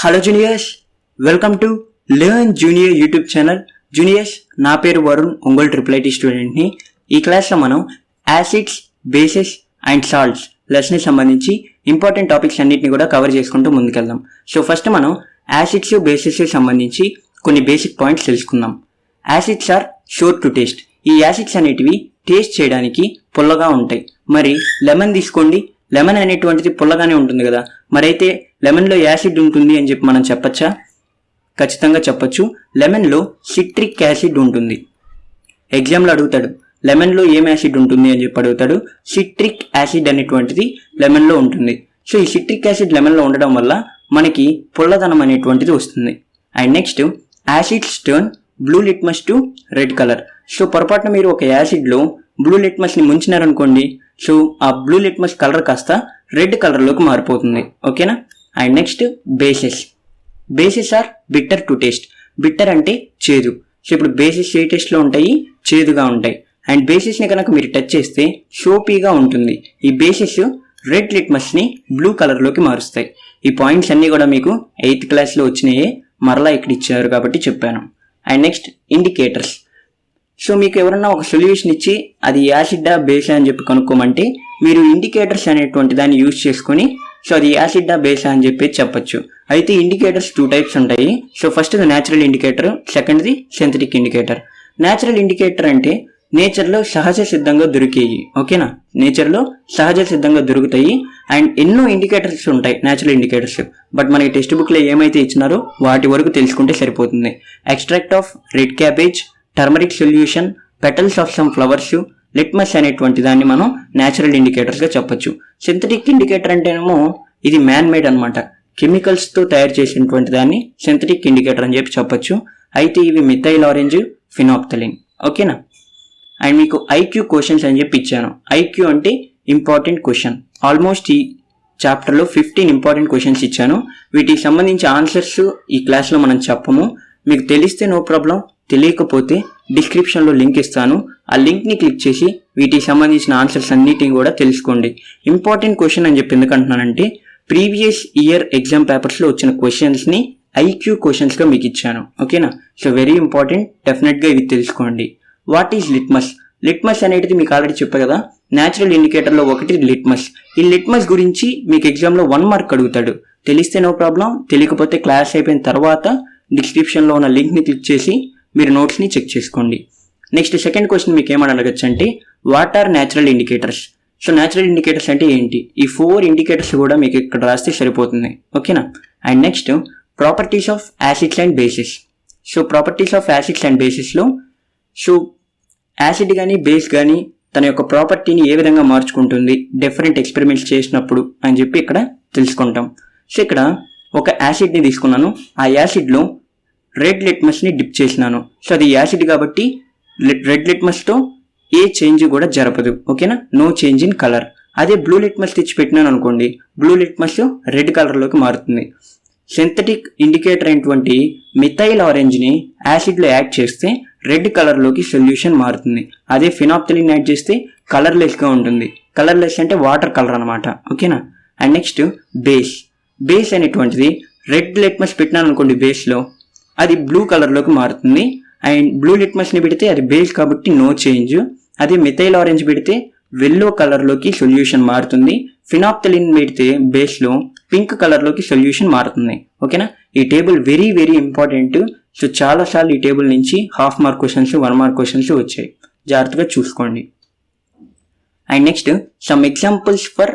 Hello juniors, welcome to learn junior YouTube channel. Juniors, నా పేరు Varun, Ongole IIIT స్టూడెంట్ని. ఈ క్లాస్లో మనం యాసిడ్స్, బేసెస్ అండ్ సాల్ట్స్ లెసన్కి సంబంధించి ఇంపార్టెంట్ టాపిక్స్ అన్నింటినీ కూడా కవర్ చేసుకుంటూ ముందుకెళ్దాం. సో ఫస్ట్ మనం యాసిడ్స్, బేసెస్కి సంబంధించి కొన్ని బేసిక్ పాయింట్స్ తెలుసుకుందాం. Acids are sour to taste. ఈ యాసిడ్స్ అనేటివి టేస్ట్ చేయడానికి పుల్లగా ఉంటాయి. మరి లెమన్ తీసుకోండి, లెమన్ అనేటువంటిది పుల్లగానే ఉంటుంది కదా, మరైతే లెమన్లో యాసిడ్ ఉంటుంది అని చెప్పి మనం చెప్పచ్చా? ఖచ్చితంగా చెప్పచ్చు. లెమన్లో సిట్రిక్ యాసిడ్ ఉంటుంది. ఎగ్జామ్లో అడుగుతాడు, లెమన్లో ఏం యాసిడ్ ఉంటుంది అని చెప్పి అడుగుతాడు. సిట్రిక్ యాసిడ్ అనేటువంటిది లెమన్లో ఉంటుంది. సో ఈ సిట్రిక్ యాసిడ్ లెమన్లో ఉండడం వల్ల మనకి పుల్లదనం అనేటువంటిది వస్తుంది. And next, acids turn blue litmus to red colour. So పొరపాటున మీరు ఒక యాసిడ్లో బ్లూ లిట్మస్ని ముంచినారనుకోండి, సో ఆ బ్లూ లిట్మస్ కలర్ కాస్త రెడ్ కలర్లోకి మారిపోతుంది. ఓకేనా? And next, bases. Bases are bitter to taste. Bitter అంటే చేదు. సో ఇప్పుడు బేసెస్ ఏ టేస్ట్లో ఉంటాయి? చేదుగా ఉంటాయి. అండ్ బేసెస్ని కనుక మీరు టచ్ చేస్తే సోపీగా ఉంటుంది. ఈ బేసెస్ రెడ్ లిట్మస్ని బ్లూ కలర్లోకి మారుస్తాయి. ఈ పాయింట్స్ అన్నీ కూడా మీకు 8th క్లాస్లో వచ్చినాయే, మరలా ఇక్కడ ఇచ్చారు కాబట్టి చెప్పాను. And next, indicators. సో మీకు ఎవరన్నా ఒక సొల్యూషన్ ఇచ్చి అది యాసిడ్డా బేసా అని చెప్పి కనుక్కోమంటే మీరు ఇండికేటర్స్ అనేటువంటి దాన్ని యూజ్ చేసుకొని సో అది యాసిడ్డా బేసా అని చెప్పి చెప్పచ్చు. అయితే ఇండికేటర్స్ 2 టైప్స్ ఉంటాయి. సో ఫస్ట్ న్యాచురల్ ఇండికేటర్, సెకండ్ది సింథటిక్ ఇండికేటర్. న్యాచురల్ ఇండికేటర్ అంటే నేచర్లో సహజ సిద్ధంగా దొరికేవి. ఓకేనా? నేచర్లో సహజ సిద్ధంగా దొరుకుతాయి. అండ్ ఎన్నో ఇండికేటర్స్ ఉంటాయి న్యాచురల్ ఇండికేటర్స్. బట్ మనకి టెక్స్ట్ బుక్లో ఏమైతే ఇచ్చినారో వాటి వరకు తెలుసుకుంటే సరిపోతుంది. Extract of red cabbage, turmeric solution, petals of some flowers, litmus అనేటువంటి దాన్ని మనం న్యాచురల్ ఇండికేటర్స్గా చెప్పొచ్చు. సింథటిక్ ఇండికేటర్ అంటేనేమో ఇది మ్యాన్ మేడ్ అనమాట. కెమికల్స్తో తయారు చేసినటువంటి దాన్ని సింథటిక్ ఇండికేటర్ అని చెప్పి చెప్పొచ్చు. అయితే ఇవి మిథైల్ ఆరెంజ్, ఫినాప్థలిన్. ఓకేనా? అండ్ మీకు ఐక్యూ క్వశ్చన్స్ అని చెప్పి ఇచ్చాను. ఐక్యూ అంటే ఇంపార్టెంట్ క్వశ్చన్. ఆల్మోస్ట్ ఈ చాప్టర్లో 15 ఇంపార్టెంట్ క్వశ్చన్స్ ఇచ్చాను. వీటికి సంబంధించి ఆన్సర్స్ ఈ క్లాస్లో మనం చెప్పము. మీకు తెలిస్తే నో ప్రాబ్లం, తెలియకపోతే డిస్క్రిప్షన్లో లింక్ ఇస్తాను. ఆ లింక్ని క్లిక్ చేసి వీటికి సంబంధించిన ఆన్సర్స్ అన్నిటిని కూడా తెలుసుకోండి. ఇంపార్టెంట్ క్వశ్చన్ అని చెప్పి ఎందుకంటున్నానంటే ప్రీవియస్ ఇయర్ ఎగ్జామ్ పేపర్స్లో వచ్చిన క్వశ్చన్స్ని ఐక్యూ క్వశ్చన్స్గా మీకు ఇచ్చాను. ఓకేనా? సో వెరీ ఇంపార్టెంట్, డెఫినెట్గా ఇవి తెలుసుకోండి. What is litmus? లిట్మస్ అనేది మీకు ఆల్రెడీ చెప్పా కదా, న్యాచురల్ ఇండికేటర్లో ఒకటి లిట్మస్. ఈ లిట్మస్ గురించి మీకు ఎగ్జామ్లో 1 మార్క్ అడుగుతాడు. తెలిస్తే నో ప్రాబ్లం, తెలియకపోతే క్లాస్ అయిపోయిన తర్వాత డిస్క్రిప్షన్లో ఉన్న లింక్ని క్లిక్ చేసి మీరు నోట్స్ని చెక్ చేసుకోండి. నెక్స్ట్ సెకండ్ క్వశ్చన్ మీకు ఏమని అడగచ్చు అంటే what are natural indicators? So natural indicators అంటే ఏంటి? ఈ 4 ఇండికేటర్స్ కూడా మీకు ఇక్కడ రాస్తే సరిపోతుంది. ఓకేనా? And next, properties of acids and bases. So properties of acids and బేసిస్లో సో యాసిడ్ కానీ బేస్ కానీ తన యొక్క ప్రాపర్టీని ఏ విధంగా మార్చుకుంటుంది డిఫరెంట్ ఎక్స్పెరిమెంట్స్ చేసినప్పుడు అని చెప్పి ఇక్కడ తెలుసుకుంటాం. సో ఇక్కడ ఒక యాసిడ్ని తీసుకున్నాను, ఆ యాసిడ్లో రెడ్ లిట్మస్ని డిప్ చేసినాను. సో అది యాసిడ్ కాబట్టి రెడ్ లిట్మస్తో ఏ చేంజ్ కూడా జరపదు. ఓకేనా? No change in colour. అదే బ్లూ లిట్మస్ తెచ్చి పెట్టినాను అనుకోండి, బ్లూ లిట్మస్ రెడ్ కలర్లోకి మారుతుంది. సింథటిక్ ఇండికేటర్ అయినటువంటి మిథైల్ ఆరెంజ్ని యాసిడ్లో యాడ్ చేస్తే రెడ్ కలర్లోకి సొల్యూషన్ మారుతుంది. అదే ఫినాప్థలిన్ యాడ్ చేస్తే కలర్లెస్గా ఉంటుంది. కలర్లెస్ అంటే వాటర్ కలర్ అనమాట. ఓకేనా? And next, base. బేస్ అనేటువంటిది రెడ్ లిట్మస్ పెట్టినాను అనుకోండి, బేస్లో అది బ్లూ కలర్లోకి మారుతుంది. అండ్ బ్లూ లిట్మస్ని పెడితే అది బేస్ కాబట్టి నో చేంజ్. అదే మిథైల్ ఆరెంజ్ పెడితే వెల్లో కలర్లోకి సొల్యూషన్ మారుతుంది. ఫినాప్థలిన్ పెడితే బేస్లో పింక్ కలర్లోకి సొల్యూషన్ మారుతుంది. ఓకేనా? ఈ table very very important. So చాలాసార్లు ఈ టేబుల్ నుంచి 1/2 మార్క్ క్వశ్చన్స్, 1 మార్క్ క్వశ్చన్స్ వచ్చాయి. జాగ్రత్తగా చూసుకోండి. And next, some examples for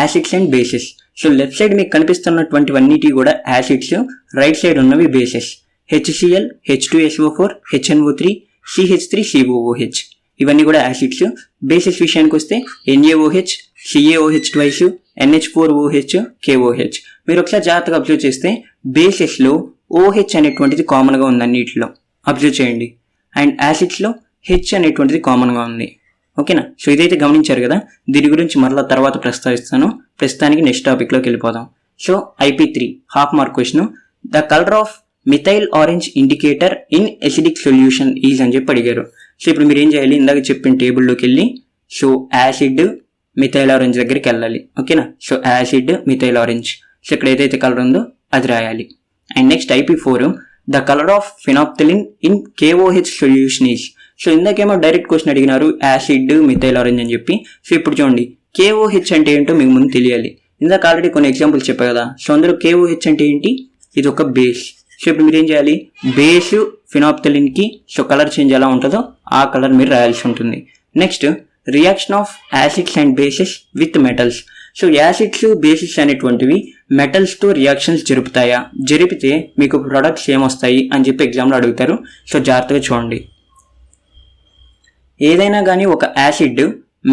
acids and bases. So left side మీకు కనిపిస్తున్నటువంటివన్నిటి కూడా యాసిడ్స్, రైట్ సైడ్ ఉన్నవి bases. HCl, H2SO4, HNO3, CH3COOH ఇవన్నీ కూడా యాసిడ్స్. బేసెస్ విషయానికి వస్తే NaOH, CaOH twice, NH4OH, KOH. మీరు ఒకసారి జాగ్రత్తగా అబ్జర్వ్ చేస్తే బేసెస్లో OH అనేటువంటిది కామన్గా ఉంది అన్నిటిలో, అబ్జర్వ్ చేయండి. అండ్ యాసిడ్స్లో H అనేటువంటిది కామన్గా ఉంది. ఓకేనా? సో ఇదైతే గమనించారు కదా. దీని గురించి మరలా తర్వాత ప్రస్తావిస్తాను. ప్రస్తుతానికి నెక్స్ట్ టాపిక్లోకి వెళ్ళిపోదాం. So IP3 1/2 mark question, the colour of methyl orange indicator in acidic solution is అని చెప్పి అడిగారు. సో ఇప్పుడు మీరు ఏం చేయాలి? ఇందాక చెప్పిన టేబుల్లోకి వెళ్ళి సో యాసిడ్, మిథైల్ ఆరెంజ్ దగ్గరికి వెళ్ళాలి. ఓకేనా? So acid, methyl orange. So ఇక్కడ ఏదైతే కలర్ ఉందో అది రాయాలి. And next IP4 the colour of phenolphthalein in KOH solution is. So ఇందాకేమో డైరెక్ట్ క్వశ్చన్ అడిగినారు యాసిడ్ మిథైల్ ఆరెంజ్ అని చెప్పి. సో ఇప్పుడు చూడండి KOH అంటే ఏంటో మీకు ముందు తెలియాలి. ఇందాక ఆల్రెడీ కొన్ని ఎగ్జాంపుల్స్ చెప్పారు కదా. సో అందులో KOH అంటే ఏంటి, ఇది ఒక బేస్. సో ఇప్పుడు మీరు ఏం చేయాలి, బేస్ ఫినాప్థలిన్కి సో కలర్ చేంజ్ ఎలా ఉంటుందో ఆ కలర్ మీరు రాయాల్సి ఉంటుంది. Next reaction of acids and bases with metals. So acids bases అనేటువంటివి మెటల్స్తో రియాక్షన్స్ జరుపుతాయా, జరిపితే మీకు ప్రొడక్ట్స్ ఏమొస్తాయి అని చెప్పి ఎగ్జామ్లో అడుగుతారు. సో జాగ్రత్తగా చూడండి. ఏదైనా కానీ ఒక యాసిడ్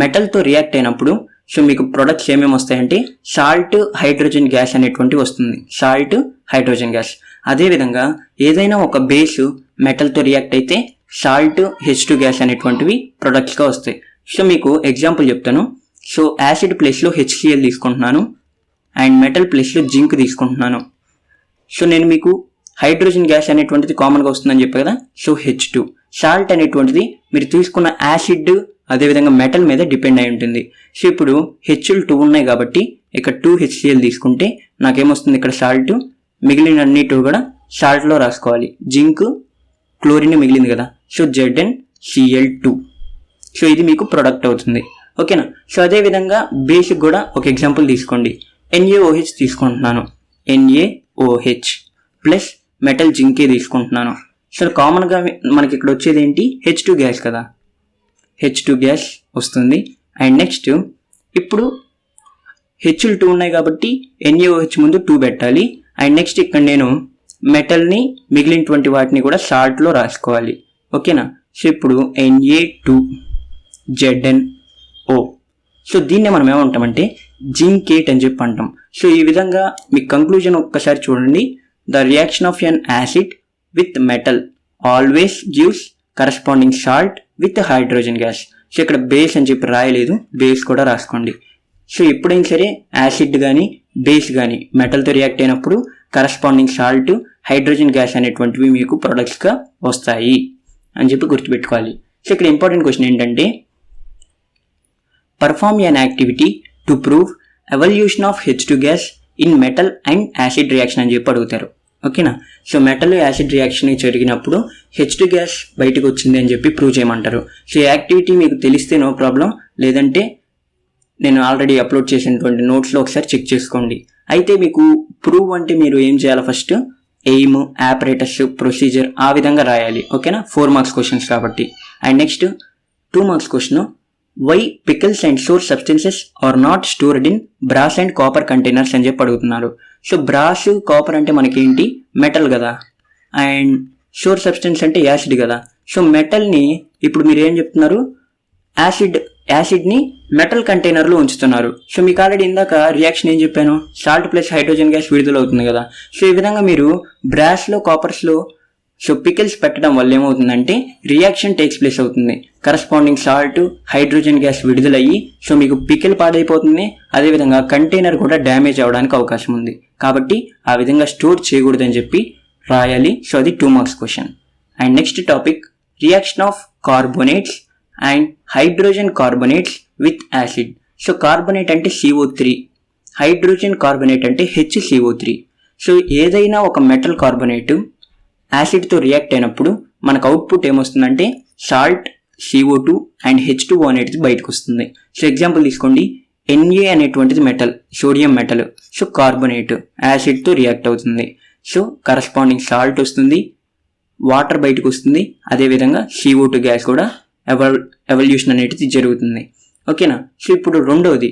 మెటల్తో రియాక్ట్ అయినప్పుడు సో మీకు ప్రొడక్ట్స్ ఏమేమి వస్తాయంటే సాల్ట్ హైడ్రోజన్ గ్యాస్ అనేటువంటివి వస్తుంది, సాల్ట్ హైడ్రోజన్ గ్యాస్. అదేవిధంగా ఏదైనా ఒక బేస్ మెటల్తో రియాక్ట్ అయితే సాల్ట్ H2 గ్యాస్ అనేటువంటివి ప్రొడక్ట్స్గా వస్తాయి. సో మీకు ఎగ్జాంపుల్ చెప్తాను. సో యాసిడ్ ప్లేస్లో HCl తీసుకుంటున్నాను అండ్ మెటల్ ప్లేస్లో జింక్ తీసుకుంటున్నాను. సో నేను మీకు హైడ్రోజన్ గ్యాస్ అనేటువంటిది కామన్గా వస్తుందని చెప్పాను కదా. So H2. సాల్ట్ అనేటువంటిది మీరు తీసుకున్న యాసిడ్ అదేవిధంగా మెటల్ మీద డిపెండ్ అయి ఉంటుంది. సో ఇప్పుడు Hలు 2 ఉన్నాయి కాబట్టి ఇక్కడ 2 HCl తీసుకుంటే నాకేమొస్తుంది, ఇక్కడ సాల్ట్, మిగిలిన అన్నిటి కూడా సాల్ట్లో రాసుకోవాలి. జింక్, క్లోరిన్ మిగిలింది కదా. So ZnCl2. సో ఇది మీకు ప్రొడక్ట్ అవుతుంది. ఓకేనా. సో అదేవిధంగా బేసిక్ కూడా ఒక ఎగ్జాంపుల్ తీసుకోండి. NaOH తీసుకుంటున్నాను, NaOH ప్లస్ మెటల్ జింకే తీసుకుంటున్నాను. సో కామన్గా మనకి ఇక్కడ వచ్చేది ఏంటి, H2 గ్యాస్ కదా, H2 గ్యాస్ వస్తుంది. అండ్ నెక్స్ట్ ఇప్పుడు Hలు 2 ఉన్నాయి కాబట్టి NaOH ముందు 2 పెట్టాలి. అండ్ నెక్స్ట్ ఇక్కడ నేను మెటల్ని మిగిలినటువంటి వాటిని కూడా సాల్ట్లో రాసుకోవాలి. ఓకేనా. సో ఇప్పుడు Na2ZnO. సో దీన్నే మనం ఏమంటామంటే జింకేట్ అని చెప్పి అంటాం. సో ఈ విధంగా మీ కంక్లూజన్ ఒక్కసారి చూడండి. The reaction of an acid with metal always gives corresponding salt with hydrogen gas. So ఇక్కడ బేస్ అని చెప్పి రాయలేదు, బేస్ కూడా రాసుకోండి. సో ఎప్పుడైనా సరే యాసిడ్ కానీ బేస్ కానీ మెటల్తో రియాక్ట్ అయినప్పుడు కరస్పాండింగ్ సాల్ట్ హైడ్రోజన్ గ్యాస్ అనేటువంటివి మీకు ప్రొడక్ట్స్గా వస్తాయి అని చెప్పి గుర్తుపెట్టుకోవాలి. సో ఇక్కడ ఇంపార్టెంట్ క్వశ్చన్ ఏంటంటే perform an activity to prove evolution of H2 gas in metal and acid reaction అని చెప్పి అడుగుతారు. ఓకేనా. సో మెటల్ యాసిడ్ రియాక్షన్ జరిగినప్పుడు H2 గ్యాస్ బయటకు వచ్చింది అని చెప్పి ప్రూవ్ చేయమంటారు. సో ఈ యాక్టివిటీ మీకు తెలిస్తే నో ప్రాబ్లం, లేదంటే నేను ఆల్రెడీ అప్లోడ్ చేసినటువంటి నోట్స్లో ఒకసారి చెక్ చేసుకోండి. అయితే మీకు ప్రూవ్ అంటే మీరు ఏం చేయాలి, ఫస్ట్ ఎయిమ్, ఆపరేటస్, ప్రొసీజర్ ఆ విధంగా రాయాలి. ఓకేనా. 4 మార్క్స్ క్వశ్చన్స్ కాబట్టి. And next 2 marks question, why pickles and sour substances are not stored in brass and copper containers అని చెప్పి అడుగుతున్నారు. సో బ్రాస్, కాపర్ అంటే మనకేంటి, మెటల్ కదా, అండ్ సోర్ సబ్స్టెన్స్ అంటే యాసిడ్ కదా. సో మెటల్ని ఇప్పుడు మీరు ఏం చెప్తున్నారు, యాసిడ్ని మెటల్ కంటైనర్లో ఉంచుతున్నారు. సో మీకు ఆల్రెడీ ఇందాక రియాక్షన్ ఏం చెప్పాను, సాల్ట్ ప్లస్ హైడ్రోజన్ గ్యాస్ విడుదల అవుతుంది కదా. సో ఈ విధంగా మీరు బ్రాస్లో, కాపర్స్లో సో పికిల్స్ పెట్టడం వల్ల ఏమవుతుందంటే రియాక్షన్ టేక్స్ ప్లేస్ అవుతుంది, కరస్పాండింగ్ సాల్ట్ హైడ్రోజన్ గ్యాస్ విడుదలయ్యి సో మీకు పికిల్ పాడైపోతుంది. అదేవిధంగా కంటైనర్ కూడా డ్యామేజ్ అవడానికి అవకాశం ఉంది. కాబట్టి ఆ విధంగా స్టోర్ చేయకూడదని చెప్పి రాయాలి. సో అది 2 marks question. And next topic reaction of carbonates and hydrogen carbonates with acid. So carbonate అంటే CO3, హైడ్రోజన్ కార్బోనేట్ అంటే HCO3. సో ఏదైనా ఒక మెటల్ కార్బోనేట్ యాసిడ్తో రియాక్ట్ అయినప్పుడు మనకు అవుట్పుట్ ఏమొస్తుందంటే సాల్ట్, CO2 అండ్ H2O అనేది బయటకు వస్తుంది. సో ఎగ్జాంపుల్ తీసుకోండి, Na అనేటువంటిది metal, sodium metal. So carbonate యాసిడ్తో రియాక్ట్ అవుతుంది. సో కరస్పాండింగ్ సాల్ట్ వస్తుంది, వాటర్ బయటకు వస్తుంది, అదేవిధంగా CO2 గ్యాస్ కూడా ఎవల్యూషన్ అనేది జరుగుతుంది. ఓకేనా. సో ఇప్పుడు రెండవది,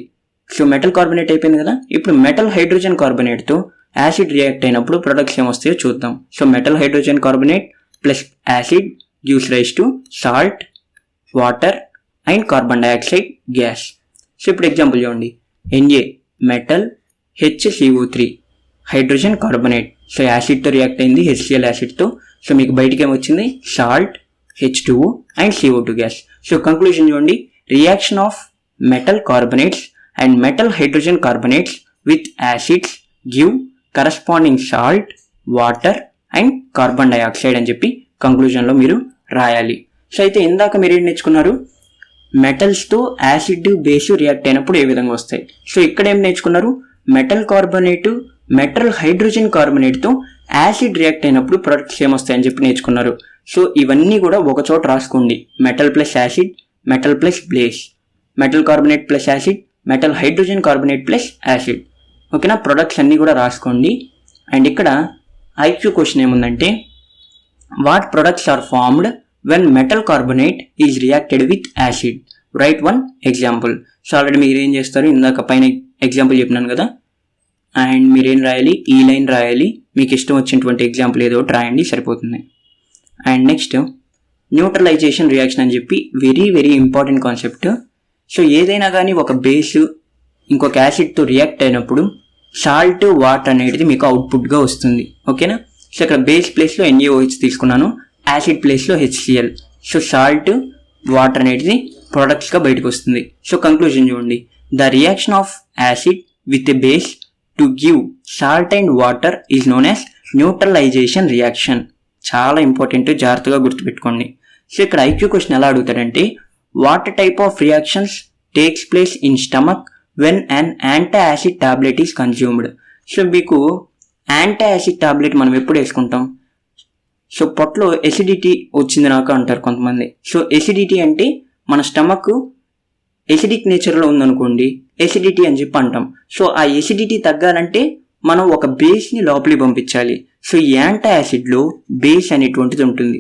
సో మెటల్ కార్బోనేట్ అయిపోయింది కదా. ఇప్పుడు మెటల్ హైడ్రోజన్ కార్బోనేట్తో యాసిడ్ రియాక్ట్ అయినప్పుడు ప్రొడక్ట్స్ ఏమొస్తాయో చూద్దాం. So metal hydrogen carbonate plus acid gives rise to salt, water and carbon dioxide gas. So ఇప్పుడు ఎగ్జాంపుల్ చూడండి, Na metal, HCO3 hydrogen carbonate. So యాసిడ్తో రియాక్ట్ అయింది, HCl యాసిడ్తో. సో మీకు బయటికి ఏమొచ్చింది, salt, H2O and CO2 gas. So conclusion చూడండి, reaction of metal carbonates and metal hydrogen carbonates with acids give corresponding salt, water and carbon dioxide అని చెప్పి కంక్లూజన్లో మీరు రాయాలి. సో అయితే ఇందాక మీరు ఏం నేర్చుకున్నారు, మెటల్స్తో యాసిడ్ బేస్ రియాక్ట్ అయినప్పుడు ఏ విధంగా వస్తాయి. సో ఇక్కడ ఏం నేర్చుకున్నారు, మెటల్ కార్బోనేట్ మెటల్ హైడ్రోజన్ కార్బోనేట్తో యాసిడ్ రియాక్ట్ అయినప్పుడు ప్రొడక్ట్స్ ఏమొస్తాయని చెప్పి నేర్చుకున్నారు. సో ఇవన్నీ కూడా ఒక చోట రాసుకోండి. Metal plus acid, metal plus base, metal carbonate plus acid, metal hydrogen carbonate plus acid. ఓకేనా, ప్రొడక్ట్స్ అన్నీ కూడా రాసుకోండి. అండ్ ఇక్కడ ఐక్యూ క్వశ్చన్ ఏముందంటే what products are formed when metal carbonate is reacted with acid, write one example. So already మీరు ఏం చేస్తారు, ఇందాక పైన ఎగ్జాంపుల్ చెప్పినాను కదా, అండ్ మీరేం రాయాలి, ఈ లైన్ రాయాలి, మీకు ఇష్టం వచ్చినటువంటి ఎగ్జాంపుల్ ఏదో ఒకటి రాయండి, సరిపోతుంది. అండ్ నెక్స్ట్ న్యూట్రలైజేషన్ రియాక్షన్ అని చెప్పి very very important concept. So ఏదైనా కానీ ఒక బేస్ ఇంకొక యాసిడ్తో రియాక్ట్ అయినప్పుడు సాల్ట్, వాటర్ అనేది మీకు అవుట్పుట్గా వస్తుంది. ఓకేనా, సో ఇక్కడ బేస్ ప్లేస్లో NaOH తీసుకున్నాను, యాసిడ్ ప్లేస్లో HCl. సో సాల్ట్, వాటర్ అనేది ప్రొడక్ట్స్గా బయటకు వస్తుంది. సో కంక్లూజన్ చూడండి, the reaction of acid with a base to give salt and water is known as neutralization reaction. చాలా ఇంపార్టెంట్, జాగ్రత్తగా గుర్తుపెట్టుకోండి. సో ఇక్కడ ఐక్యూ క్వశ్చన్ ఎలా అడుగుతాడంటే what type of reactions takes place in stomach when an anti acid tablet is consumed. So మీకు anti acid tablet మనం ఎప్పుడు వేసుకుంటాం, సో పొట్టలో ఎసిడిటీ వచ్చింది నాకు అంటారు కొంతమంది. సో ఎసిడిటీ అంటే మన స్టమక్ ఎసిడిక్ నేచర్లో ఉందనుకోండి, ఎసిడిటీ అని చెప్పి అంటాం. సో ఆ ఎసిడిటీ తగ్గాలంటే మనం ఒక బేస్ని లోపలికి పంపించాలి. సో ఈ యాంటీ యాసిడ్లో బేస్ అనేటువంటిది ఉంటుంది.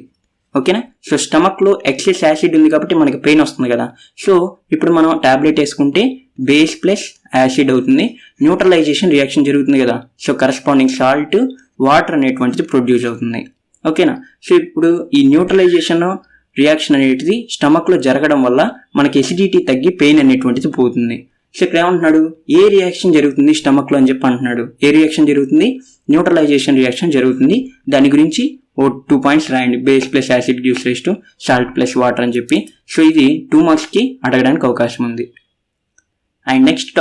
ఓకేనా, సో స్టమక్లో ఎక్సెస్ యాసిడ్ ఉంది కాబట్టి మనకి పెయిన్ వస్తుంది కదా. సో ఇప్పుడు మనం టాబ్లెట్ వేసుకుంటే బేస్ ప్లస్ యాసిడ్ అవుతుంది, న్యూట్రలైజేషన్ రియాక్షన్ జరుగుతుంది కదా. సో కరస్పాండింగ్ సాల్ట్, వాటర్ అనేటువంటిది ప్రొడ్యూస్ అవుతుంది. ఓకేనా, సో ఇప్పుడు ఈ న్యూట్రలైజేషన్ రియాక్షన్ అనేటిది స్టమక్లో జరగడం వల్ల మనకి ఎసిడిటీ తగ్గి పెయిన్ అనేటువంటిది పోతుంది. సో ఇక్కడ ఏమంటున్నాడు, ఏ రియాక్షన్ జరుగుతుంది స్టమక్లో అని చెప్పి అంటున్నాడు. ఏ రియాక్షన్ జరుగుతుంది, న్యూట్రలైజేషన్ రియాక్షన్ జరుగుతుంది. దాని గురించి ఓ 2 పాయింట్స్ రాయండి, base plus acid gives rise to salt plus water అని చెప్పి. సో ఇది 2 మార్క్స్కి అడగడానికి అవకాశం ఉంది. And next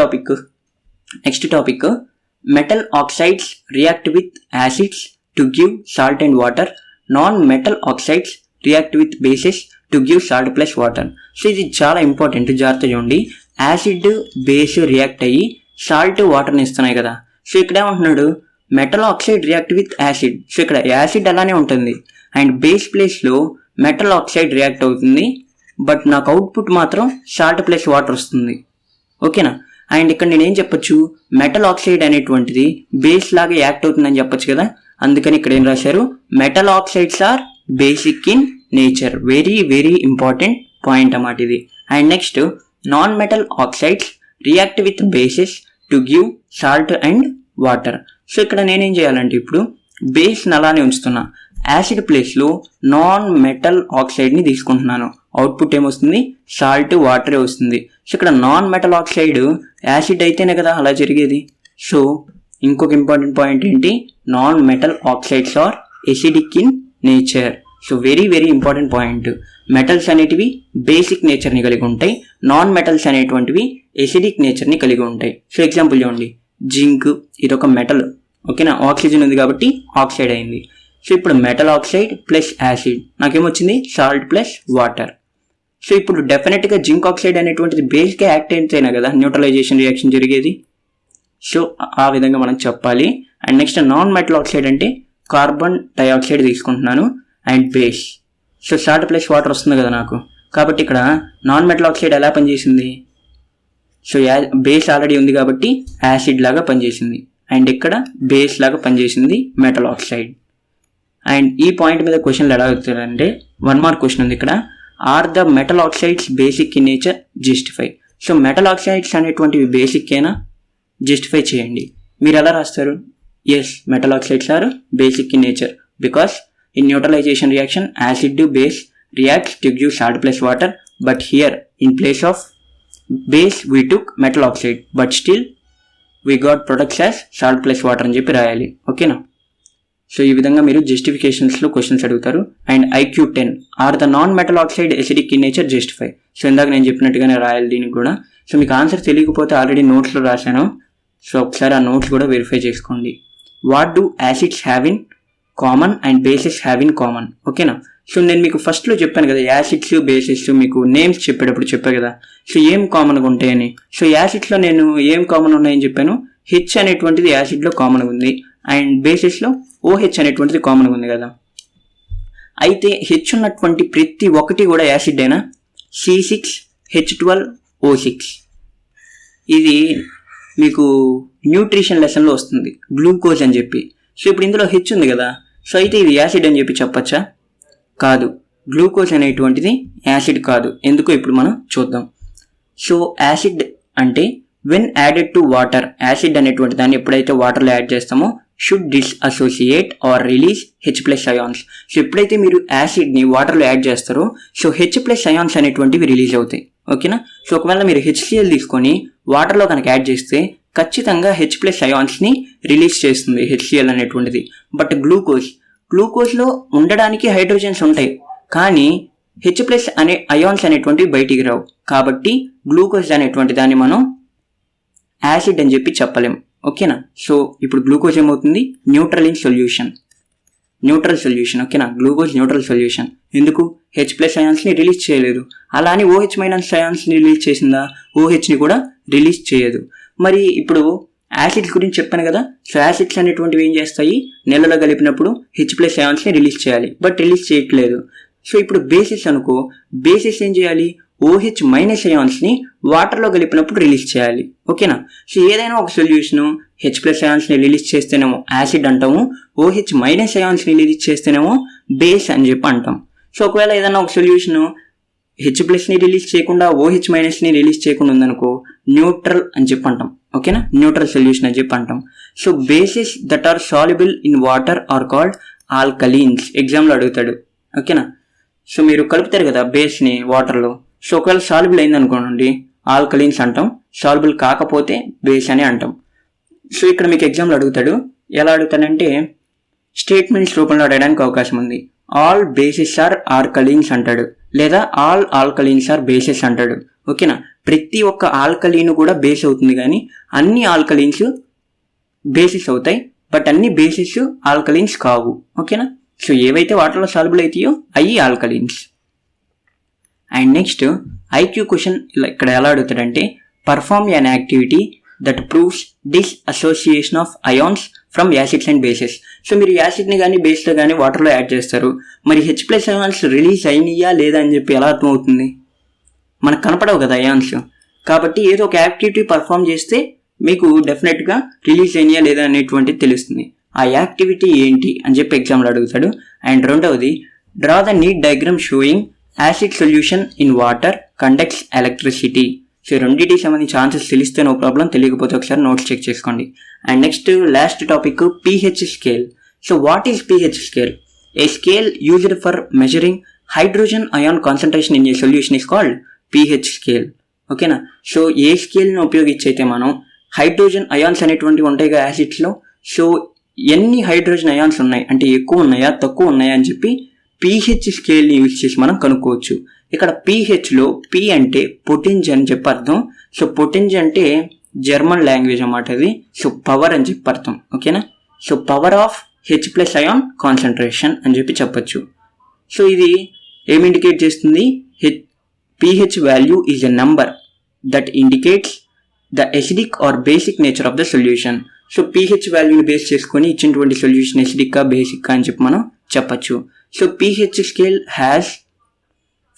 topic metal oxides react with acids to give salt and water, non metal oxides react with bases to give salt plus water. So ఇది చాలా important, జాగ్రత్త చూడండి. యాసిడ్ బేస్ రియాక్ట్ అయ్యి సాల్ట్ వాటర్ని ఇస్తున్నాయి కదా. సో ఇక్కడ ఏమంటున్నాడు, metal oxide react with acid. So ఇక్కడ యాసిడ్ అలానే ఉంటుంది అండ్ బేస్ ప్లేస్లో మెటల్ ఆక్సైడ్ రియాక్ట్ అవుతుంది, బట్ నాకు అవుట్పుట్ మాత్రం సాల్ట్ ప్లస్ వాటర్ వస్తుంది. ఓకేనా, అండ్ ఇక్కడ నేను ఏం చెప్పొచ్చు, మెటల్ ఆక్సైడ్ అనేటువంటిది బేస్ లాగా యాక్ట్ అవుతుందని చెప్పొచ్చు కదా. అందుకని ఇక్కడ ఏం రాశారు, metal oxides are basic in nature. Very very important point అన్నమాట ఇది. And next non metal oxides react with bases to give salt and water. So ఇక్కడ నేనేం చేయాలంటే ఇప్పుడు బేస్ని అలానే ఉంచుతున్నా, యాసిడ్ ప్లేస్లో నాన్ మెటల్ ఆక్సైడ్ని తీసుకుంటున్నాను. అవుట్పుట్ ఏమొస్తుంది, సాల్ట్ వాటరే వస్తుంది. సో ఇక్కడ నాన్ మెటల్ ఆక్సైడ్ యాసిడ్ అయితేనే కదా అలా జరిగేది. సో ఇంకొక ఇంపార్టెంట్ పాయింట్ ఏంటి, non metal oxides are acidic in nature. So very very important point. Metals అనేటివి బేసిక్ నేచర్ని కలిగి ఉంటాయి, నాన్ మెటల్స్ అనేటువంటివి ఎసిడిక్ నేచర్ని కలిగి ఉంటాయి. సో ఎగ్జాంపుల్ చూడండి, జింక్ ఇది ఒక మెటల్. ఓకేనా, ఆక్సిజన్ ఉంది కాబట్టి ఆక్సైడ్ అయింది. సో ఇప్పుడు మెటల్ ఆక్సైడ్ ప్లస్ యాసిడ్ నాకేమొచ్చింది, సాల్ట్ ప్లస్ వాటర్. సో ఇప్పుడు డెఫినెట్గా జింక్ ఆక్సైడ్ అనేటువంటిది బేస్గా యాక్ట్ అయితేనే కదా న్యూట్రలైజేషన్ రియాక్షన్ జరిగేది. సో ఆ విధంగా మనం చెప్పాలి. And next non metal oxide అంటే కార్బన్ డైఆక్సైడ్ తీసుకుంటున్నాను and base. So salt plus water వస్తుంది కదా నాకు, కాబట్టి ఇక్కడ నాన్ మెటల్ ఆక్సైడ్ ఎలా పనిచేసింది, సో బేస్ ఆల్రెడీ ఉంది కాబట్టి యాసిడ్ లాగా పనిచేసింది, అండ్ ఇక్కడ బేస్ లాగా పనిచేసింది మెటల్ ఆక్సైడ్. అండ్ ఈ పాయింట్ మీద క్వశ్చన్లు ఎలా అవుతారంటే 1 మార్క్ క్వశ్చన్ ఉంది ఇక్కడ, are the metal oxides basic in nature, justify. So metal oxides అనేటువంటివి బేసిక్ ఏనా, జస్టిఫై చేయండి. మీరు ఎలా రాస్తారు, yes metal oxides are basic in nature because in neutralization reaction acid to base reacts to give salt plus water, but here in place of base we took metal oxide but still we got products as salt plus water అని చెప్పి రాయాలి. ఓకేనా, so ఈ విధంగా మీరు జస్టిఫికేషన్స్లో questions అడుగుతారు. And IQ 10 are the non metal oxide acidic in nature, justify. So ఇందాక నేను చెప్పినట్టుగానే రాయాలి దీనికి కూడా. సో మీకు ఆన్సర్ తెలియకపోతే ఆల్రెడీ నోట్స్లో రాశాను, సో ఒకసారి ఆ నోట్స్ కూడా వెరిఫై చేసుకోండి. What do acids have in common and bases have in common. ఓకేనా, సో నేను మీకు ఫస్ట్లో చెప్పాను కదా యాసిడ్స్ బేసెస్ మీకు నేమ్స్ చెప్పేటప్పుడు చెప్పాను కదా, సో ఏం కామన్గా ఉంటాయని. సో యాసిడ్స్లో నేను ఏం కామన్ ఉన్నాయని చెప్పాను, హెచ్ అనేటువంటిది యాసిడ్లో కామన్గా ఉంది అండ్ బేసెస్లో OH అనేటువంటిది కామన్గా ఉంది కదా. అయితే హెచ్ ఉన్నటువంటి ప్రతి ఒక్కటి కూడా యాసిడ్ అయినా C6H12O6 ఇది మీకు న్యూట్రిషన్ లెసన్లో వస్తుంది, గ్లూకోజ్ అని చెప్పి. సో ఇప్పుడు ఇందులో హెచ్ ఉంది కదా, సో అయితే ఇది యాసిడ్ అని చెప్పి చెప్పచ్చా? కాదు, గ్లూకోజ్ అనేటువంటిది యాసిడ్ కాదు. ఎందుకో ఇప్పుడు మనం చూద్దాం. సో యాసిడ్ అంటే when added to water, acid అనేటువంటి దాన్ని ఎప్పుడైతే వాటర్లో యాడ్ చేస్తామో should dissociate or release H+ ions. So ఎప్పుడైతే మీరు యాసిడ్ని వాటర్లో యాడ్ చేస్తారో సో H+ అయాన్స్ అనేటువంటివి రిలీజ్ అవుతాయి. ఓకేనా. సో ఒకవేళ మీరు HCl తీసుకొని వాటర్లో కనుక యాడ్ చేస్తే ఖచ్చితంగా H+ అయాన్స్ని రిలీజ్ చేస్తుంది HCl అనేటువంటిది. బట్ గ్లూకోజ్లో ఉండడానికి హైడ్రోజన్స్ ఉంటాయి, కానీ H+ అనే అయాన్స్ అనేటువంటివి బయటికి రావు. కాబట్టి గ్లూకోజ్ అనేటువంటి దాన్ని మనం యాసిడ్ అని చెప్పి చెప్పలేం. ఓకేనా. సో ఇప్పుడు గ్లూకోజ్ ఏమవుతుంది? Neutral solution. ఓకేనా. Glucose neutral solution. ఎందుకు? H+ అయాన్స్ని రిలీజ్ చేయలేదు. అలా అని OH- అయాన్స్ని రిలీజ్ చేసిందా? OHని కూడా రిలీజ్ చేయదు. మరి ఇప్పుడు యాసిడ్స్ గురించి చెప్పాను కదా. సో యాసిడ్స్ అనేటువంటివి ఏం చేస్తాయి? నీళ్ళలో కలిపినప్పుడు H+ అయాన్స్ని రిలీజ్ చేయాలి, బట్ రిలీజ్ చేయట్లేదు. సో ఇప్పుడు బేసిస్ అనుకో, బేసిస్ ఏం చేయాలి? OH- అయాన్స్ని వాటర్లో కలిపినప్పుడు రిలీజ్ చేయాలి. ఓకేనా. సో ఏదైనా ఒక సొల్యూషను H+ అయాన్స్ని రిలీజ్ చేస్తేనేమో యాసిడ్ అంటాము, OH- అయాన్స్ని రిలీజ్ చేస్తేనేమో బేస్ అని చెప్పి అంటాం. సో ఒకవేళ ఏదైనా ఒక సొల్యూషను H+ని రిలీజ్ చేయకుండా OH- రిలీజ్ చేయకుండా ఉందనుకో న్యూట్రల్ అని చెప్పి అంటాం. ఓకేనా. న్యూట్రల్ సొల్యూషన్ అని చెప్పి అంటాం. So bases that are soluble in water are called alkalines. ఎగ్జామ్లో అడుగుతాడు. ఓకేనా. సో మీరు కలుపుతారు కదా బేస్ని వాటర్లో. సో ఒకవేళ సాల్యుబుల్ అయింది అనుకోండి ఆల్కలీన్స్ అంటాం, సాల్యుబుల్ కాకపోతే బేస్ అని అంటాం. సో ఇక్కడ మీకు ఎగ్జామ్లో అడుగుతాడు. ఎలా అడుగుతాడంటే స్టేట్మెంట్స్ రూపంలో అడగడానికి అవకాశం ఉంది. ఆల్ బేసెస్ ఆర్ ఆల్కలీన్స్ అంటాడు, లేదా ఆల్ ఆల్కలీన్స్ ఆర్ బేసెస్ అంటాడు. ఓకేనా. ప్రతి ఒక్క ఆల్కలీన్ కూడా బేస్ అవుతుంది, కానీ అన్ని ఆల్కలీన్స్ బేసిస్ అవుతాయి, బట్ అన్ని బేసిస్ ఆల్కలీన్స్ కావు. ఓకేనా. సో ఏవైతే వాటర్లో సాల్యుబుల్ అవుతాయో అవి alkalines. And next IQ question ఇక్కడ ఎలా అడుగుతాడంటే perform an activity that proves dissociation of ions from acids and bases. So మీరు యాసిడ్ని కానీ బేస్లో కానీ వాటర్లో యాడ్ చేస్తారు, మరి H+ అయాన్స్ రిలీజ్ అయినాయా లేదా అని చెప్పి ఎలా అర్థమవుతుంది? మనకు కనపడవు కదా అయాన్స్. కాబట్టి ఏదో ఒక యాక్టివిటీ పర్ఫామ్ చేస్తే మీకు డెఫినెట్గా రిలీజ్ అయినాయా లేదా అనేటువంటిది తెలుస్తుంది. ఆ యాక్టివిటీ ఏంటి అని చెప్పి ఎగ్జామ్లో అడుగుతాడు. అండ్ రెండవది draw the neat diagram showing acid solution in water conducts electricity. So రెండింటికి సంబంధించి ఆన్సర్స్ తెలిస్తే నో ప్రాబ్లం, తెలియకపోతే ఒకసారి నోట్స్ చెక్ చేసుకోండి. And next last topic pH scale. So what is pH scale? A scale used for measuring hydrogen ion concentration in a solution is called pH scale. ఓకేనా. So ఏ స్కేల్ని ఉపయోగించి అయితే మనం hydrogen ions అనేటువంటివి ఉంటాయిగా యాసిడ్స్లో, సో ఎన్ని హైడ్రోజన్ అయాన్స్ ఉన్నాయి అంటే ఎక్కువ ఉన్నాయా తక్కువ ఉన్నాయా అని చెప్పి pH స్కేల్ని యూజ్ చేసి మనం కనుక్కోవచ్చు. ఇక్కడ pHలో P అంటే పొటెన్స్ అని చెప్పి అర్థం. సో పొటెన్స్ అంటే జర్మన్ లాంగ్వేజ్ అన్నమాట అది. సో పవర్ అని చెప్పి అర్థం. ఓకేనా. So power of H+ ion concentration అని చెప్పి చెప్పచ్చు. సో ఇది ఏమి ఇండికేట్ చేస్తుంది? pH value is a number that indicates the acidic or basic nature of the solution. So pH వాల్యూని బేస్ చేసుకొని ఇచ్చినటువంటి సొల్యూషన్ ఎసిడిక్కా బేసిక్కా అని చెప్పి మనం చెప్పచ్చు. So pH scale has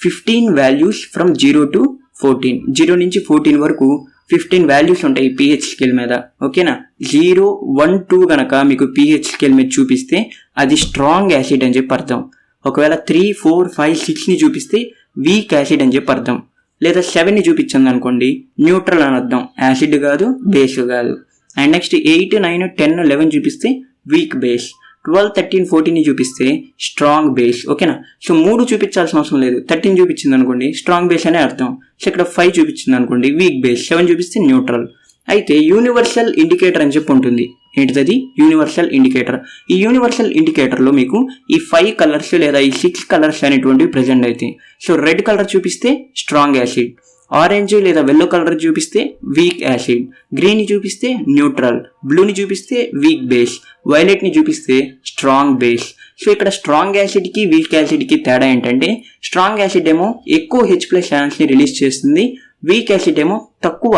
15 values from 0 to 14. 0 నుంచి 14 వరకు 15 వాల్యూస్ ఉంటాయి pH స్కేల్ మీద. ఓకేనా. 0, 1, 2 కనుక మీకు pH స్కేల్ మీద చూపిస్తే అది స్ట్రాంగ్ యాసిడ్ అని చెప్పి అర్థం. ఒకవేళ 3, 4, 5, 6ని చూపిస్తే వీక్ యాసిడ్ అని చెప్పి అర్థం. లేదా 7ని చూపించింది అనుకోండి న్యూట్రల్ అని అర్థం, యాసిడ్ కాదు బేస్ కాదు. అండ్ నెక్స్ట్ 8, 9, 10, 11 చూపిస్తే వీక్ బేస్. 12, 13, 14ని చూపిస్తే స్ట్రాంగ్ బేస్. ఓకేనా. సో 3 చూపించాల్సిన అవసరం లేదు. 13 చూపించింది అనుకోండి స్ట్రాంగ్ బేస్ అనే అర్థం. సో ఇక్కడ 5 చూపించింది అనుకోండి వీక్ బేస్. 7 చూపిస్తే న్యూట్రల్. అయితే యూనివర్సల్ ఇండికేటర్ అని చెప్పి ఉంటుంది. ఏంటిది? Universal indicator. ఈ యూనివర్సల్ ఇండికేటర్లో మీకు ఈ 5 కలర్స్ లేదా ఈ 6 కలర్స్ అనేటువంటివి ప్రజెంట్ అవుతాయి. సో రెడ్ కలర్ చూపిస్తే స్ట్రాంగ్ యాసిడ్, ఆరెంజ్ లేదా వెల్లో కలర్ చూపిస్తే వీక్ యాసిడ్, గ్రీన్ ని చూపిస్తే న్యూట్రల్, బ్లూని చూపిస్తే వీక్ బేస్, వైలెట్ని చూపిస్తే స్ట్రాంగ్ బేస్. సో ఇక్కడ స్ట్రాంగ్ యాసిడ్కి వీక్ యాసిడ్కి తేడా ఏంటంటే స్ట్రాంగ్ యాసిడ్ ఏమో ఎక్కువ H+ అయాన్స్ని రిలీజ్ చేస్తుంది, వీక్ యాసిడ్ ఏమో తక్కువ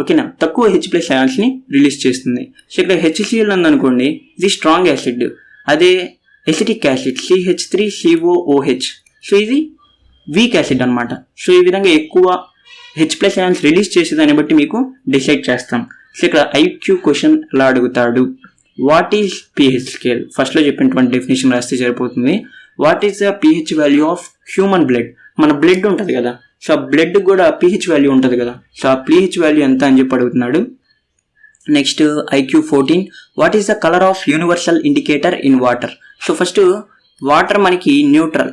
ఓకేనా, తక్కువ H+ అయాన్స్ని రిలీజ్ చేస్తుంది. సో ఇక్కడ HCl ఉందనుకోండి, ఇది స్ట్రాంగ్ యాసిడ్. అదే ఎసిటిక్ యాసిడ్ CH3COOH, సో ఇది వీక్ యాసిడ్ అనమాట. సో ఈ విధంగా ఎక్కువ H+ అయాన్స్ రిలీజ్ చేసేదాన్ని బట్టి మీకు డిసైడ్ చేస్తాం. సో ఇక్కడ IQ క్వశ్చన్ ఎలా అడుగుతాడు, వాట్ ఈజ్ pH స్కేల్? ఫస్ట్లో చెప్పినటువంటి డెఫినేషన్ రాస్తే సరిపోతుంది. What is the pH value of human blood? మన బ్లడ్ ఉంటుంది కదా, సో ఆ బ్లడ్ కూడా pH వాల్యూ ఉంటుంది కదా, సో ఆ pH వాల్యూ ఎంత అని చెప్పి అడుగుతున్నాడు. Next IQ 14, what is the colour of universal indicator in water? So first water మనకి న్యూట్రల్,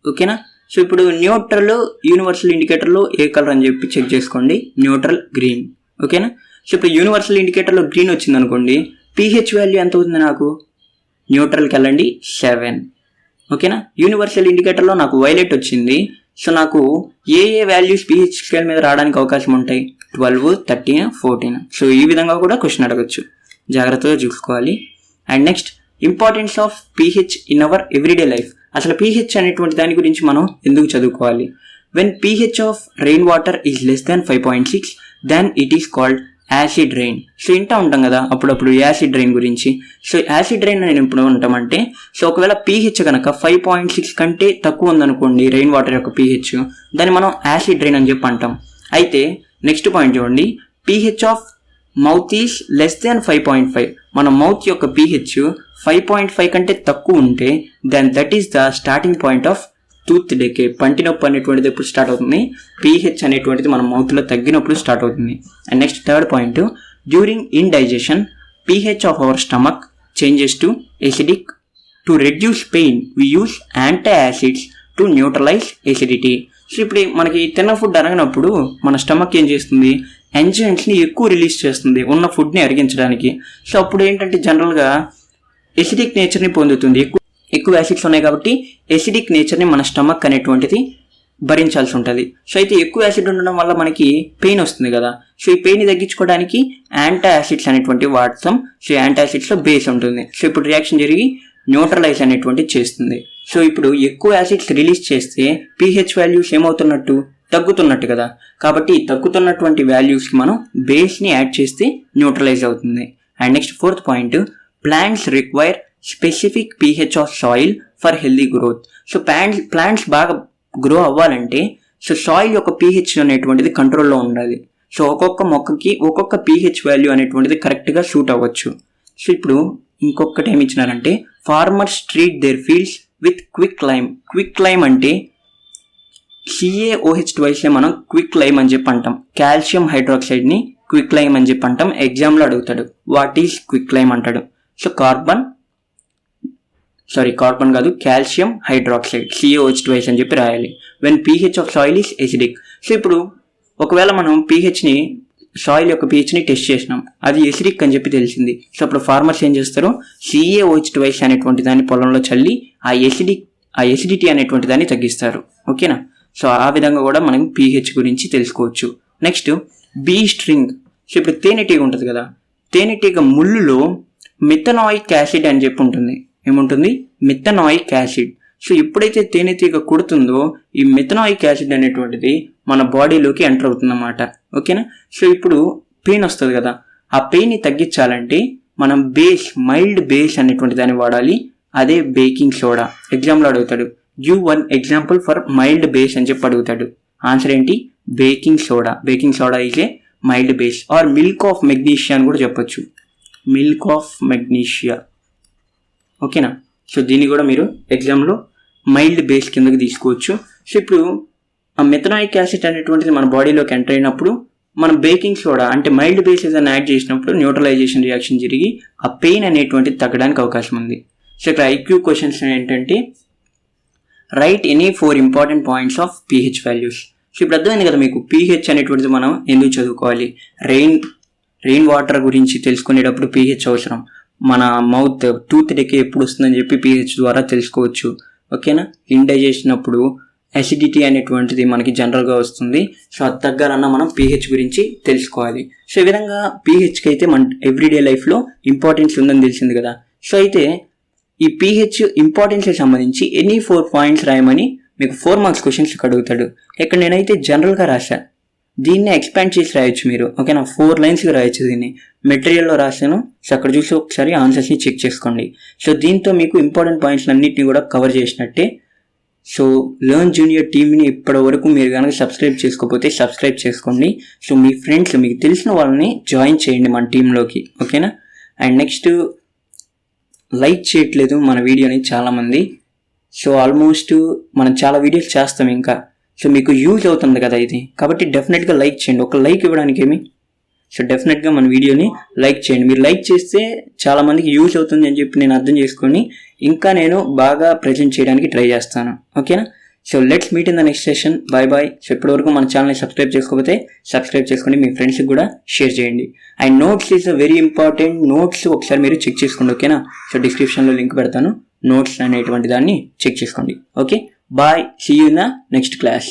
ఓకేనా. సో ఇప్పుడు న్యూట్రల్ యూనివర్సల్ ఇండికేటర్లో ఏ కలర్ అని చెప్పి చెక్ చేసుకోండి, న్యూట్రల్ గ్రీన్, ఓకేనా. సో ఇప్పుడు యూనివర్సల్ ఇండికేటర్లో గ్రీన్ వచ్చింది అనుకోండి, pH వాల్యూ ఎంత అవుతుంది నాకు? న్యూట్రల్కి వెళ్ళండి 7, ఓకేనా. యూనివర్సల్ ఇండికేటర్లో నాకు వైలెట్ వచ్చింది, సో నాకు ఏ వాల్యూస్ pH స్కేల్ మీద రావడానికి అవకాశం ఉంటాయి? 12, 13, 14. సో ఈ విధంగా కూడా క్వశ్చన్ అడగచ్చు, జాగ్రత్తగా చూసుకోవాలి. And next importance of pH in our everyday life. అసలు pH అనేటువంటి దాని గురించి మనం ఎందుకు చదువుకోవాలి? When pH of rain water is less than 5.6 then it is called acid rain. So వింటా ఉంటాం కదా అప్పుడప్పుడు యాసిడ్ రెయిన్ గురించి. సో యాసిడ్ రెయిన్ అని ఎప్పుడు ఉంటామంటే, సో ఒకవేళ pH కనుక 5.6 కంటే తక్కువ ఉందనుకోండి రెయిన్ వాటర్ యొక్క pH, దాన్ని మనం యాసిడ్ రెయిన్ అని చెప్పి అంటాం. అయితే నెక్స్ట్ పాయింట్ చూడండి, pH of mouth is less than 5.5. మన మౌత్ యొక్క pH 5.5 కంటే తక్కువ ఉంటే then that is the starting point of tooth decay. పంటి నొప్పి అనేటువంటిది ఎప్పుడు స్టార్ట్ అవుతుంది? pH అనేటువంటిది మన మౌత్లో తగ్గినప్పుడు స్టార్ట్ అవుతుంది. And next third point, during indigestion pH of our stomach changes to acidic. To reduce pain we use anti acids to neutralise acidity. So ఇప్పుడు మనకి తిన్న ఫుడ్ అరగనప్పుడు మన స్టమక్ ఏం చేస్తుంది? ఎంజైమ్స్ని ఎక్కువ రిలీజ్ చేస్తుంది ఉన్న ఫుడ్ని అరిగించడానికి. సో అప్పుడు ఏంటంటే జనరల్గా ఎసిడిక్ నేచర్ని పొందుతుంది. ఎక్కువ యాసిడ్స్ ఉన్నాయి కాబట్టి ఎసిడిక్ నేచర్ని మన స్టమక్ అనేటువంటిది భరించాల్సి ఉంటుంది. సో అయితే ఎక్కువ యాసిడ్ ఉండడం వల్ల మనకి పెయిన్ వస్తుంది కదా, సో ఈ పెయిన్ తగ్గించుకోవడానికి యాంటీ యాసిడ్స్ అనేటువంటివి వాడతాం. సో యాంటీ యాసిడ్స్లో బేస్ ఉంటుంది. సో ఇప్పుడు రియాక్షన్ జరిగి న్యూట్రలైజ్ అనేటువంటిది చేస్తుంది. సో ఇప్పుడు ఎక్కువ యాసిడ్స్ రిలీజ్ చేస్తే pH వాల్యూస్ ఏమవుతున్నట్టు? తగ్గుతున్నట్టు కదా. కాబట్టి తగ్గుతున్నటువంటి వాల్యూస్కి మనం బేస్ని యాడ్ చేస్తే న్యూట్రలైజ్ అవుతుంది. And next fourth point, plants require specific pH of soil for healthy growth. So plants బాగా గ్రో అవ్వాలంటే సో సాయిల్ యొక్క pH అనేటువంటిది కంట్రోల్లో ఉండాలి. సో ఒక్కొక్క మొక్కకి ఒక్కొక్క pH వాల్యూ అనేటువంటిది కరెక్ట్గా సూట్ అవ్వచ్చు. సో ఇప్పుడు ఇంకొకటి ఏమి ఇచ్చినారంటే, farmers treat their fields with quick lime. Quick lime అంటే CaOH2 మనం క్విక్ లైమ్ అని చెప్పి అంటాం. కాల్షియం హైడ్రాక్సైడ్ని క్విక్ లైమ్ అని చెప్పి అంటాం. ఎగ్జామ్లో అడుగుతాడు వాట్ ఈజ్ క్విక్ లైమ్ అంటాడు. సో కార్బన్ కాదు, కాల్షియం హైడ్రాక్సైడ్ CaOH2 అని చెప్పి రాయాలి. When pH of soil is acidic. So ఇప్పుడు ఒకవేళ మనం సాయిల్ యొక్క pHని టెస్ట్ చేసినాం, అది ఎసిడిక్ అని చెప్పి తెలిసింది. సో అప్పుడు ఫార్మర్స్ ఏం చేస్తారు? CaOH2 అనేటువంటి దాన్ని పొలంలో చల్లి ఆ ఎసిడిటీ అనేటువంటి దాన్ని తగ్గిస్తారు, ఓకేనా. సో ఆ విధంగా కూడా మనం pH గురించి తెలుసుకోవచ్చు. Next be string. సో ఇప్పుడు తేనెటీగ ఉంటుంది కదా, తేనెటీగ ముళ్ళులో మిథనాయిక్ యాసిడ్ అని చెప్పి ఉంటుంది. ఏముంటుంది? మిథనాయిక్ యాసిడ్. సో ఎప్పుడైతే తేనెటీగ కుడుతుందో ఈ మిథనాయిక్ యాసిడ్ అనేటువంటిది మన బాడీలోకి ఎంటర్ అవుతుంది అన్నమాట, ఓకేనా. సో ఇప్పుడు పెయిన్ వస్తుంది కదా, ఆ పెయిన్ని తగ్గించాలంటే మనం మైల్డ్ బేస్ అనేటువంటి దాన్ని వాడాలి. అదే బేకింగ్ సోడా. ఎగ్జామ్లో అడుగుతాడు, give one example for mild base అని చెప్పి అడుగుతాడు. ఆన్సర్ ఏంటి? Baking soda. Baking soda is a mild base. Are milk of magnesia అని కూడా చెప్పొచ్చు, మిల్క్ ఆఫ్ మెగ్నీషియా, ఓకేనా. సో దీన్ని కూడా మీరు ఎగ్జామ్లో మైల్డ్ బేస్ కిందకి తీసుకోవచ్చు. సో ఇప్పుడు ఆ మెథనాయిక్ యాసిడ్ అనేటువంటిది మన బాడీలోకి ఎంటర్ అయినప్పుడు మనం బేకింగ్ సోడా అంటే మైల్డ్ బేస్ ఏదైనా యాడ్ చేసినప్పుడు న్యూట్రలైజేషన్ రియాక్షన్ జరిగి ఆ పెయిన్ అనేటువంటిది తగ్గడానికి అవకాశం ఉంది. సో ఇక్కడ IQ క్వశ్చన్స్ ఏంటంటే, right any 4 important points of pH values. So ఇప్పుడు అర్థమైంది కదా మీకు pH అనేటువంటిది మనం ఎందుకు చదువుకోవాలి. రెయిన్ వాటర్ గురించి తెలుసుకునేటప్పుడు pH అవసరం. మన మౌత్ టూత్ డెకే ఎప్పుడు వస్తుందని చెప్పి pH ద్వారా తెలుసుకోవచ్చు, ఓకేనా. ఇండైజెషన్ అప్పుడు అసిడిటీ అనేటువంటిది మనకి జనరల్గా వస్తుంది. సో అది తగ్గాలన్నా మనం pH గురించి తెలుసుకోవాలి. సో ఈ విధంగా pHకి అయితే మన ఎవ్రీడే లైఫ్లో ఇంపార్టెన్స్ ఉందని తెలిసింది కదా. సో అయితే ఈ pH ఇంపార్టెన్స్కి సంబంధించి ఎనీ 4 పాయింట్స్ రాయమని మీకు 4 మార్క్స్ క్వశ్చన్స్ అడుగుతాడు. ఇక్కడ నేనైతే జనరల్గా రాశా. దీన్ని ఎక్స్పాండ్ చేసి రాయొచ్చు మీరు, ఓకేనా. 4 లైన్స్గా రాయొచ్చు దీన్ని. మెటీరియల్లో రాశాను, సో అక్కడ చూసి ఒకసారి ఆన్సర్స్ని చెక్ చేసుకోండి. సో దీంతో మీకు ఇంపార్టెంట్ పాయింట్స్ అన్నింటినీ కూడా కవర్ చేసినట్టే. సో లెర్న్ జూనియర్ టీమ్ని ఇప్పటి వరకు మీరు కనుక సబ్స్క్రైబ్ చేసుకోకపోతే సబ్స్క్రైబ్ చేసుకోండి. సో మీ ఫ్రెండ్స్, మీకు తెలిసిన వాళ్ళని జాయిన్ చేయండి మన టీంలోకి, ఓకేనా. అండ్ నెక్స్ట్, లైక్ చేయట్లేదు మన వీడియోని చాలామంది. సో ఆల్మోస్ట్ మనం చాలా వీడియోస్ చేస్తాం ఇంకా. సో మీకు యూజ్ అవుతుంది కదా ఇది, కాబట్టి డెఫినెట్గా లైక్ చేయండి. ఒక లైక్ ఇవ్వడానికి ఏమి, సో డెఫినెట్గా మన వీడియోని లైక్ చేయండి. మీరు లైక్ చేస్తే చాలామందికి యూజ్ అవుతుంది అని చెప్పి నేను అర్థం చేసుకొని ఇంకా నేను బాగా ప్రజెంట్ చేయడానికి ట్రై చేస్తాను, ఓకేనా. So let's meet in the next session. Bye bye. So ఇప్పటివరకు మన ఛానల్ని సబ్స్క్రైబ్ చేసుకోకపోతే సబ్స్క్రైబ్ చేసుకోండి, మీ ఫ్రెండ్స్కి కూడా షేర్ చేయండి. And notes is very important. Notes ఒకసారి మీరు చెక్ చేసుకోండి, ఓకేనా. సో డిస్క్రిప్షన్లో లింక్ పెడతాను, నోట్స్ అనేటువంటి దాన్ని చెక్ చేసుకోండి. Okay, bye. See you in the next class.